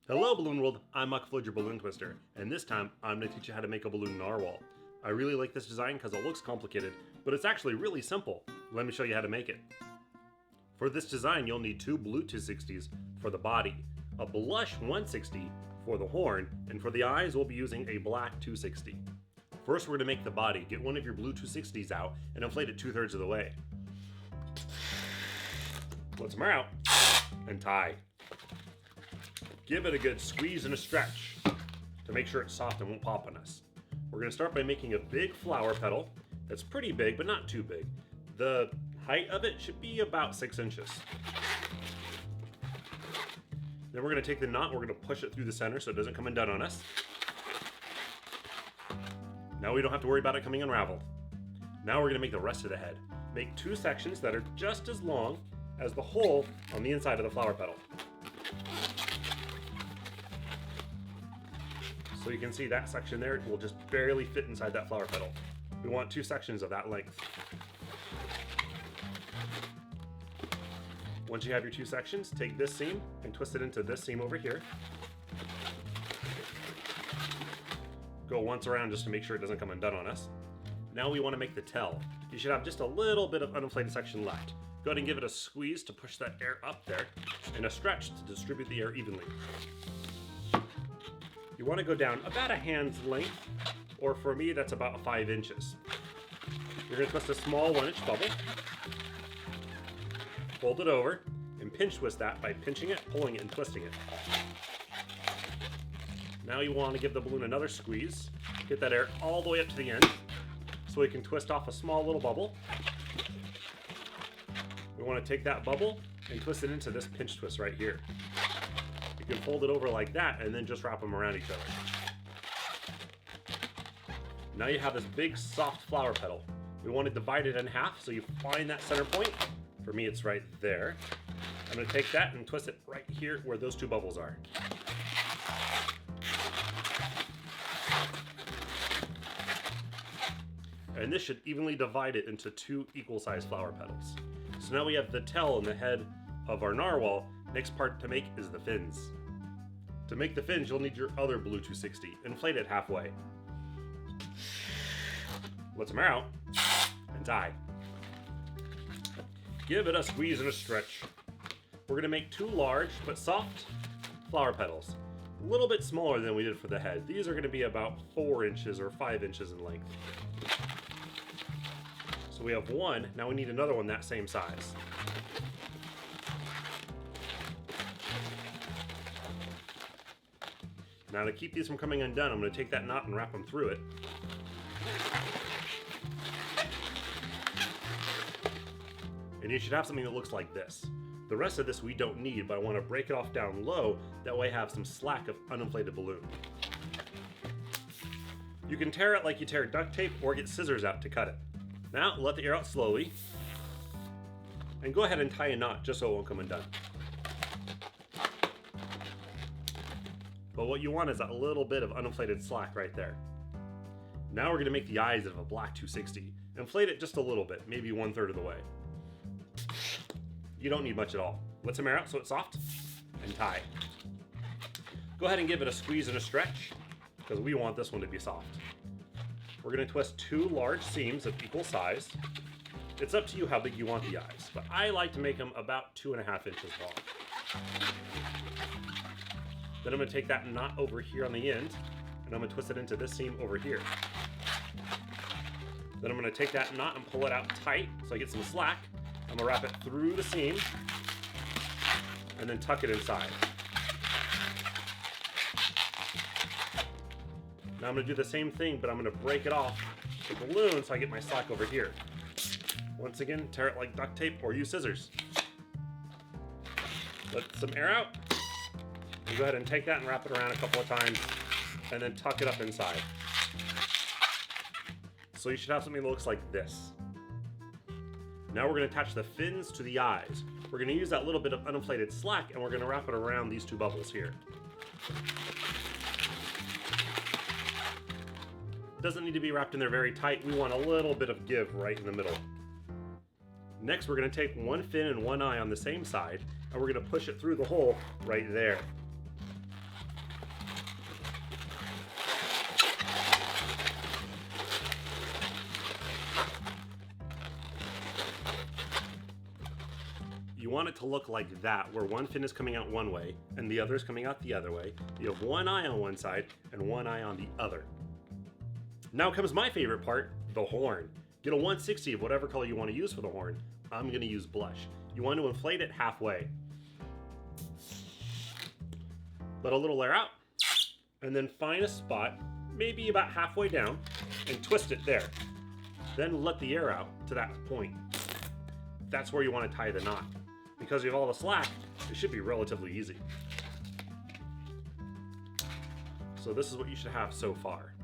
Hello Balloon World, I'm Muckfludge, your balloon twister, and this time I'm going to teach you how to make a balloon narwhal. I really like this design because it looks complicated, but it's actually really simple. Let me show you how to make it. For this design you'll need two blue 260s for the body, a blush 160 for the horn, and for the eyes we'll be using a black 260. First we're going to make the body. Get one of your blue 260s out and inflate it 2/3 of the way. Let some air out and tie. Give it a good squeeze and a stretch to make sure it's soft and won't pop on us. We're going to start by making a big flower petal that's pretty big but not too big. The height of it should be about 6 inches. Then we're going to take the knot, we're going to push it through the center so it doesn't come undone on us. Now we don't have to worry about it coming unraveled. Now we're going to make the rest of the head. Make two sections that are just as long as the hole on the inside of the flower petal. So you can see that section there will just barely fit inside that flower petal. We want two sections of that length. Once you have your two sections, take this seam and twist it into this seam over here. Go once around just to make sure it doesn't come undone on us. Now we want to make the tail. You should have just a little bit of uninflated section left. Go ahead and give it a squeeze to push that air up there and a stretch to distribute the air evenly. You want to go down about a hand's length, or for me that's about 5 inches. You're going to twist a small 1-inch bubble, fold it over, and pinch twist that by pinching it, pulling it, and twisting it. Now you want to give the balloon another squeeze, get that air all the way up to the end, so we can twist off a small little bubble. We want to take that bubble and twist it into this pinch twist right here. You can fold it over like that and then just wrap them around each other. Now you have this big soft flower petal. We want to divide it in half, so you find that center point. For me it's right there. I'm going to take that and twist it right here where those two bubbles are. And this should evenly divide it into two equal-sized flower petals. So now we have the tail and the head of our narwhal. Next part to make is the fins. To make the fins, you'll need your other blue 260. Inflate it halfway. Let some air out and tie. Give it a squeeze and a stretch. We're going to make two large but soft flower petals. A little bit smaller than we did for the head. These are going to be about 4 inches or 5 inches in length. So we have one, now we need another one that same size. Now to keep these from coming undone, I'm going to take that knot and wrap them through it. And you should have something that looks like this. The rest of this we don't need, but I want to break it off down low, that way I have some slack of uninflated balloon. You can tear it like you tear duct tape or get scissors out to cut it. Now let the air out slowly, and go ahead and tie a knot just so it won't come undone. But what you want is that little bit of uninflated slack right there. Now we're going to make the eyes of a black 260. Inflate it just a little bit, maybe 1/3 of the way. You don't need much at all. Let some air out so it's soft, and tie. Go ahead and give it a squeeze and a stretch, because we want this one to be soft. We're going to twist two large seams of equal size. It's up to you how big you want the eyes, but I like to make them about 2.5 inches long. Then I'm going to take that knot over here on the end, and I'm going to twist it into this seam over here. Then I'm going to take that knot and pull it out tight so I get some slack. I'm going to wrap it through the seam, and then tuck it inside. Now I'm going to do the same thing, but I'm going to break it off the balloon so I get my slack over here. Once again, tear it like duct tape or use scissors. Let some air out. And go ahead and take that and wrap it around a couple of times, and then tuck it up inside. So you should have something that looks like this. Now we're going to attach the fins to the eyes. We're going to use that little bit of uninflated slack, and we're going to wrap it around these two bubbles here. Doesn't need to be wrapped in there very tight. We want a little bit of give right in the middle. Next, we're going to take one fin and one eye on the same side, and we're going to push it through the hole right there. want it to look like that, where one fin is coming out one way and the other is coming out the other way. You have one eye on one side and one eye on the other. Now comes my favorite part, the horn. Get a 1/60 of whatever color you want to use for the horn. I'm going to use blush. You want to inflate it halfway. Let a little air out, and then find a spot, maybe about halfway down, and twist it there. Then let the air out to that point. That's where you want to tie the knot. Because you have all the slack, it should be relatively easy. So this is what you should have so far.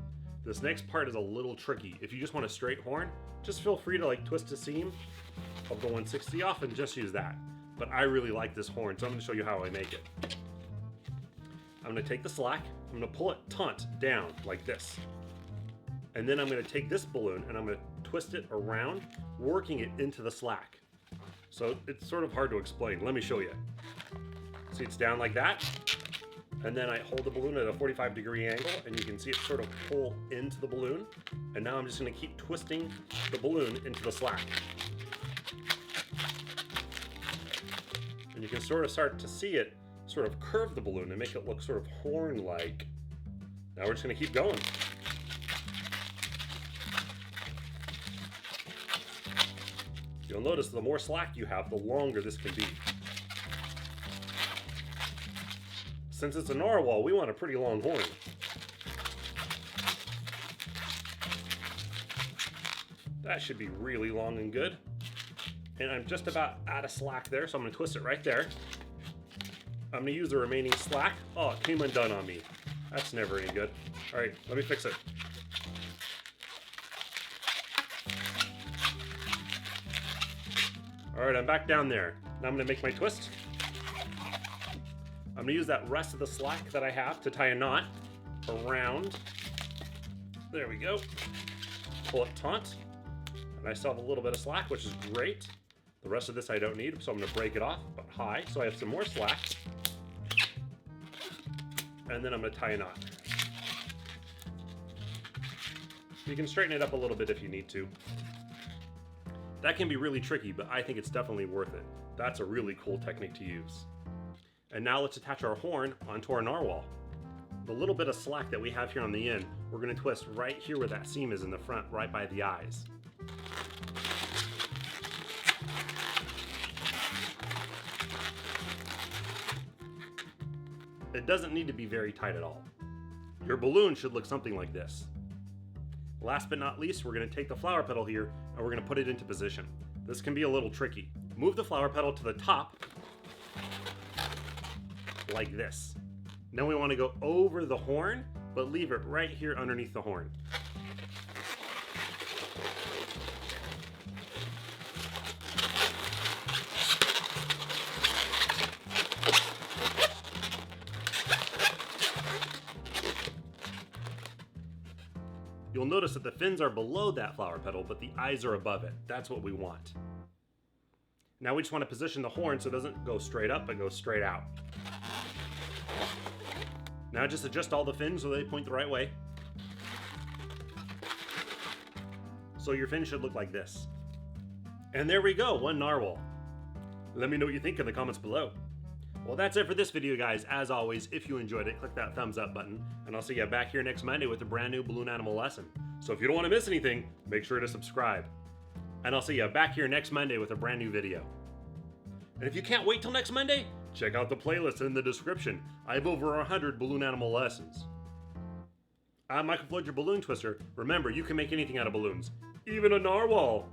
This next part is a little tricky. If you just want a straight horn, just feel free to twist the seam of the 1/60 off and just use that. But I really like this horn, so I'm going to show you how I make it. I'm going to take the slack, I'm going to pull it taut down like this. And then I'm going to take this balloon and I'm going to twist it around, working it into the slack. So it's sort of hard to explain. Let me show you. See, it's down like that. And then I hold the balloon at a 45-degree angle, and you can see it sort of pull into the balloon. And now I'm just going to keep twisting the balloon into the slack. And you can sort of start to see it sort of curve the balloon and make it look sort of horn-like. Now we're just going to keep going. You'll notice the more slack you have, the longer this can be. Since it's a narwhal, we want a pretty long horn. That should be really long and good. And I'm just about out of slack there, so I'm going to twist it right there. I'm going to use the remaining slack. Oh, it came undone on me. That's never any good. All right, let me fix it. All right, I'm back down there. Now I'm going to make my twist. I'm going to use that rest of the slack that I have to tie a knot around. There we go. Pull it taut. And I still have a little bit of slack, which is great. The rest of this I don't need, so I'm going to break it off, but high, so I have some more slack. And then I'm going to tie a knot. You can straighten it up a little bit if you need to. That can be really tricky, but I think it's definitely worth it. That's a really cool technique to use. And now let's attach our horn onto our narwhal. The little bit of slack that we have here on the end, we're going to twist right here where that seam is in the front, right by the eyes. It doesn't need to be very tight at all. Your balloon should look something like this. Last but not least, we're going to take the flower petal here and we're going to put it into position. This can be a little tricky. Move the flower petal to the top, like this. Now we want to go over the horn, but leave it right here underneath the horn. You'll notice that the fins are below that flower petal, but the eyes are above it. That's what we want. Now we just want to position the horn so it doesn't go straight up, but goes straight out. Now just adjust all the fins so they point the right way. So your fin should look like this. And there we go, one narwhal. Let me know what you think in the comments below. Well, that's it for this video, guys. As always, if you enjoyed it, click that thumbs up button, and I'll see you back here next Monday with a brand new balloon animal lesson. So if you don't want to miss anything, make sure to subscribe. And I'll see you back here next Monday with a brand new video. And if you can't wait till next Monday, check out the playlist in the description. I have over 100 balloon animal lessons. I'm Michael Floyd, your balloon twister. Remember, you can make anything out of balloons, even a narwhal.